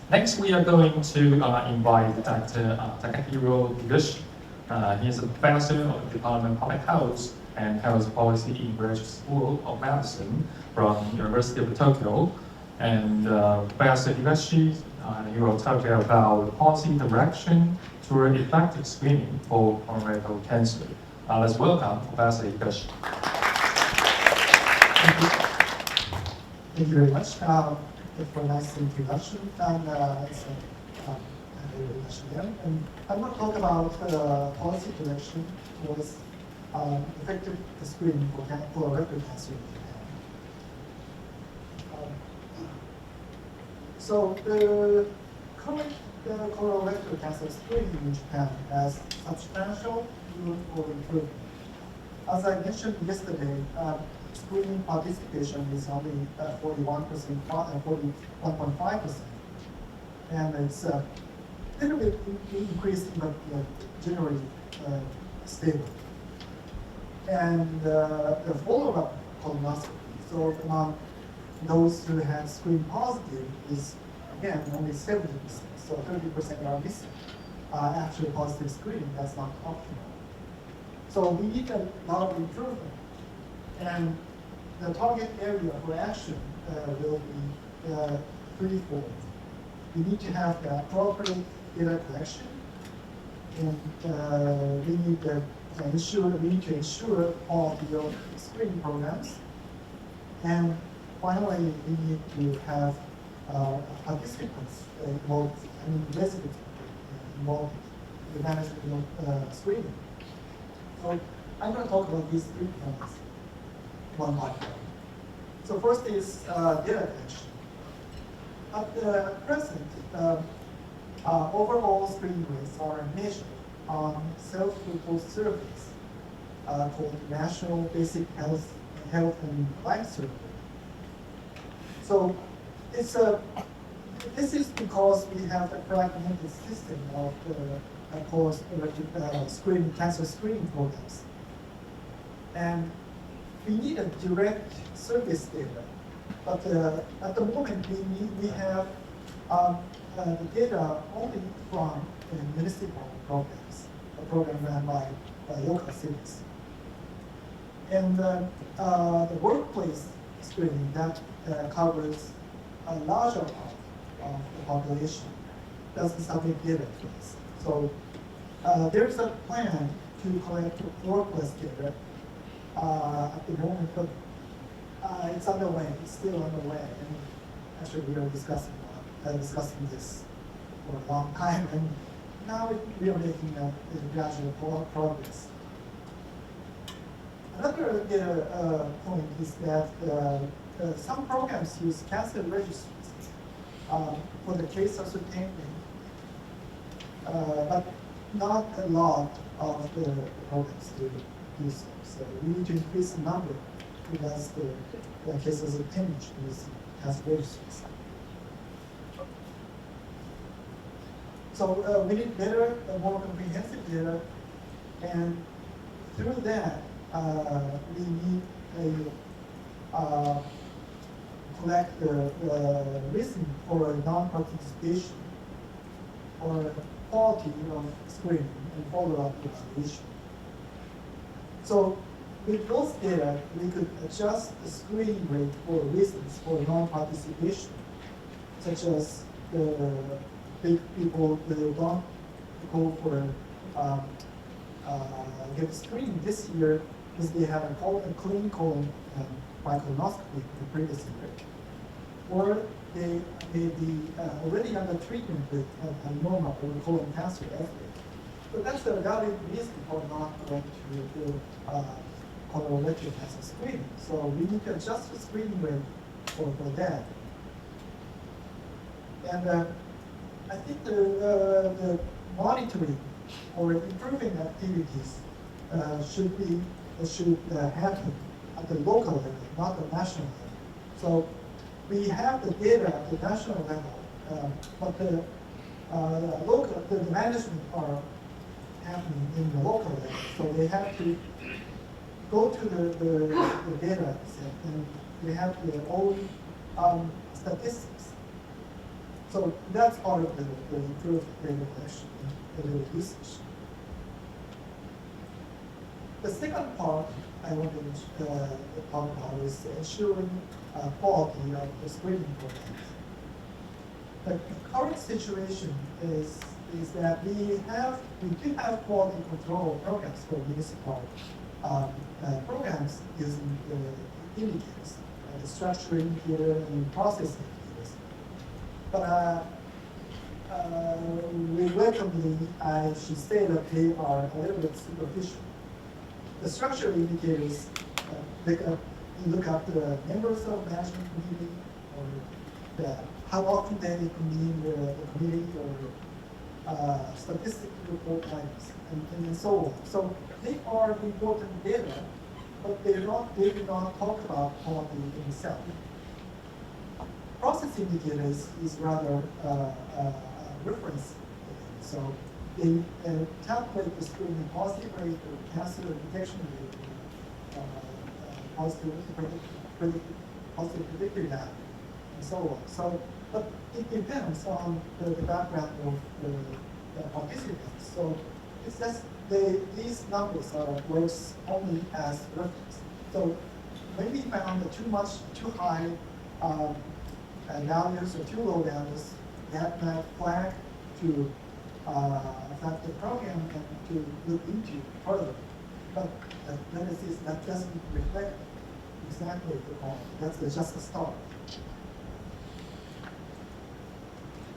Next, we are going to invite Dr. Takahiro Hiroshi. He is a professor of the Department of Public Health and Health Policy in Graduate School of Medicine from University of Tokyo. And Professor Hiroshi, he will talk about policy direction toward effective screening for colorectal cancer. Let's welcome Professor Hiroshi. Thank you very much for a nice introduction. And and I'm going to talk about policy direction towards effective screening for colorectal cancer in Japan. So the current colorectal cancer screening in Japan has substantial room for improvement. As I mentioned yesterday, screening participation is only 41%, 41.5%, and it's a little bit increasing, but generally stable. And the follow-up colonoscopy, so among those who have screened positive is, again, only 70%, so 30% are missing. Actual positive screening, that's not optimal. So we need a lot of improvement. And the target area for action will be threefold. We need to have the appropriate data collection, and we need to ensure quality of screening programs. And finally, we need to have participants involved, residents involved in the management of screening. So I'm going to talk about these 3 points one by one. So first is data collection. At present, overall screening rates are measured on self-reported surveys called National Basic Health and Life Survey. So this is because we have a fragmented system of cancer screening programs. And we need a direct service data, but at the moment we have the data only from municipal programs, a program ran by local cities. And the workplace screening that covers a larger part of the population doesn't submit data to us. So there's a plan to collect workplace data at the moment, but it's underway. It's still underway, and actually we are discussing this for a long time, and now we are making a gradual progress. Another point is that some programs use cancer registries for the case ascertainment, but not a lot of the programs do so. So we need to increase the number because the case ascertainment is cancer registries. So we need better, more comprehensive data, and through that, we need to collect the reason for non-participation or quality of screening and follow-up evaluation. So with those data, we could adjust the screening rate for reasons for non-participation, such as the people who don't go for get screened this year because they have a clean colon microscopy the previous year, or they may be already under treatment with a normal or colon cancer ethnic. So that's a valid reason for not going to do colorectal cancer screening. So we need to adjust the screening rate for that. And I think the monitoring or improving activities should happen at the local level, not the national level. So we have the data at the national level, but the management are happening in the local level. So they have to go to the data set and they have their own statistics. So that's part of the improved data collection and data usage. The second part I wanted to talk about is ensuring quality of the screening programs. The current situation is that we do have quality control programs for municipal programs using the indicators, the structure indicator and process indicators. But regrettably, I should say that they are a little bit superficial. The structure indicators look up the members of management committee or how often they convene the committee or statistical report items and so on. So they are important data, but they do not talk about quality itself. Process indicators is rather a reference. So they calculate the screening positive rate or cancer detection rate, positive predictor data, and so on. So, but it depends on the background of the participants. So it's just these numbers are works only as reference. So when we found the too high values or too low values, that might flag to affect the program and to look into further. But that doesn't reflect exactly the quality. That's just a start.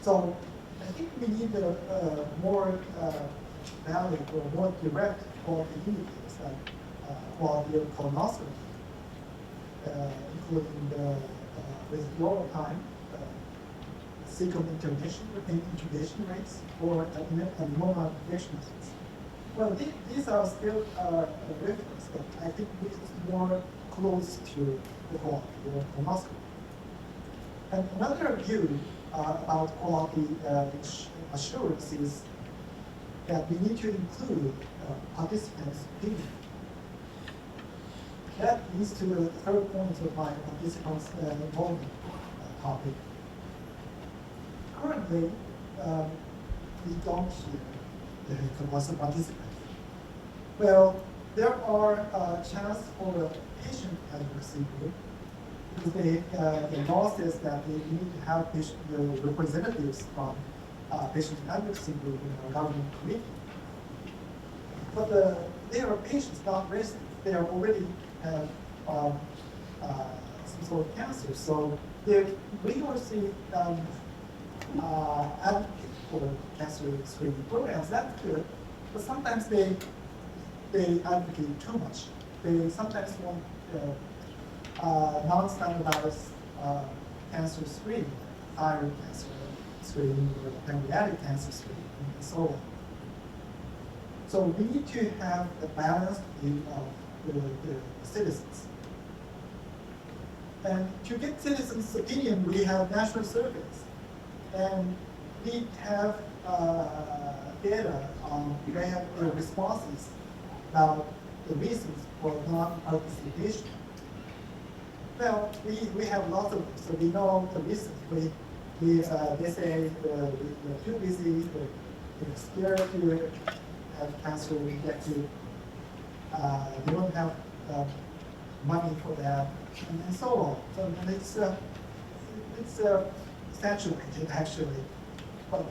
So I think we need a more valid or more direct quality indicators like quality of colonoscopy, including the withdrawal time, sequel intubation rates, or abnormal infection rates. Well, these are still reference, but I think this is more close to the quality of colonoscopy. And another view about quality assurance is that we need to include participants' opinion. That leads to the third point of my participants' involvement topic. Currently, we don't hear the participants. Well, there are chance for a patient advocacy group because the law says that they need to have representatives from patient advocacy group in a government committee. But they are patients, not residents. They are already have some sort of cancer, so they rigorously advocate for cancer screening programs. That's good, but sometimes they advocate too much. They sometimes want non-standardized cancer screening, thyroid cancer screening, or pancreatic cancer screening, and so on. So we need to have a balanced view of the citizens. And to get citizens' opinion, we have national surveys. And we have data on their responses about the reasons for non-participation. Well, we have lots of them, so we know the reasons. They say they're too busy, they're scared to have cancer injected, they don't have money for that, and so on. So it's saturated actually, but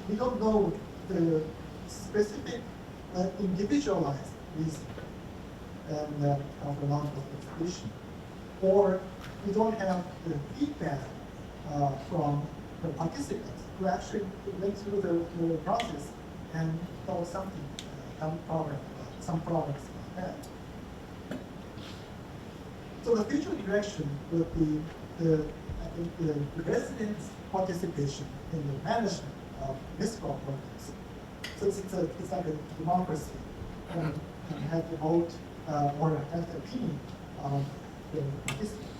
we don't know the specific individualized reason and of the non-participation, or we don't have the feedback from the participants who actually went through the process and thought something, some problems about that. So the future direction would be I think the residents' participation in the management of municipal programs. So it's like a democracy, and have the vote or have the opinion of the participants.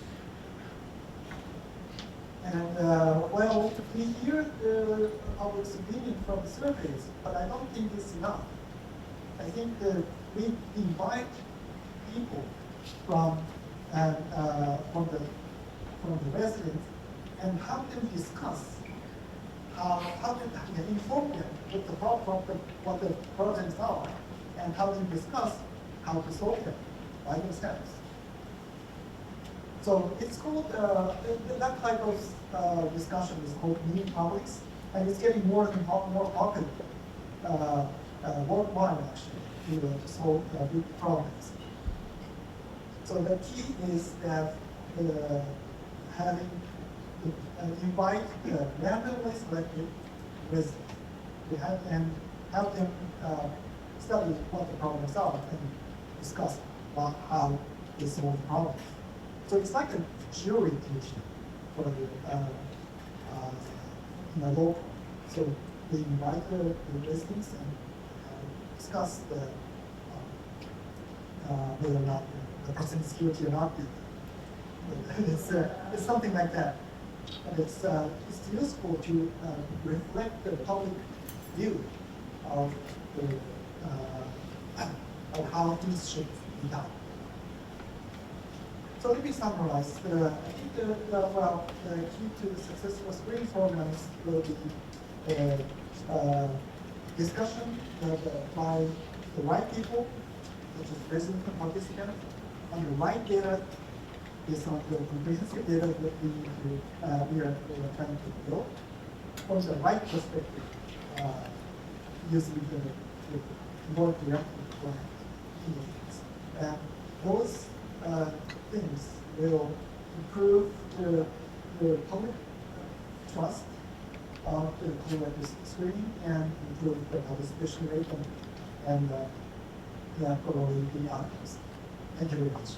And well, we hear the public's opinion from the surveys, but I don't think it's enough. I think that we invite people from the residents and have them discuss how to inform them what the problem, what the problems are, and how to discuss how to solve them by themselves. So it's called, that type of discussion is called mini publics, and it's getting more and more popular worldwide actually to solve big problems. So the key is that having invite randomly selected residents to have them study what the problems are and discuss about how they solve the problems. So it's like a jury teaching for the local. So they invite the residents and discuss whether or not the person is guilty or not. It's something like that. And it's useful to reflect the public view of how things should be done. So let me summarize. I think the key to the successful screening programs will be discussion by the right people, such as resident and participant, on the right data, based on the comprehensive data that we are trying to build, from the right perspective, using the more directly client. And those things will improve the public trust of the collective screening and improve the participation rate and probably the outcomes. Thank you very much.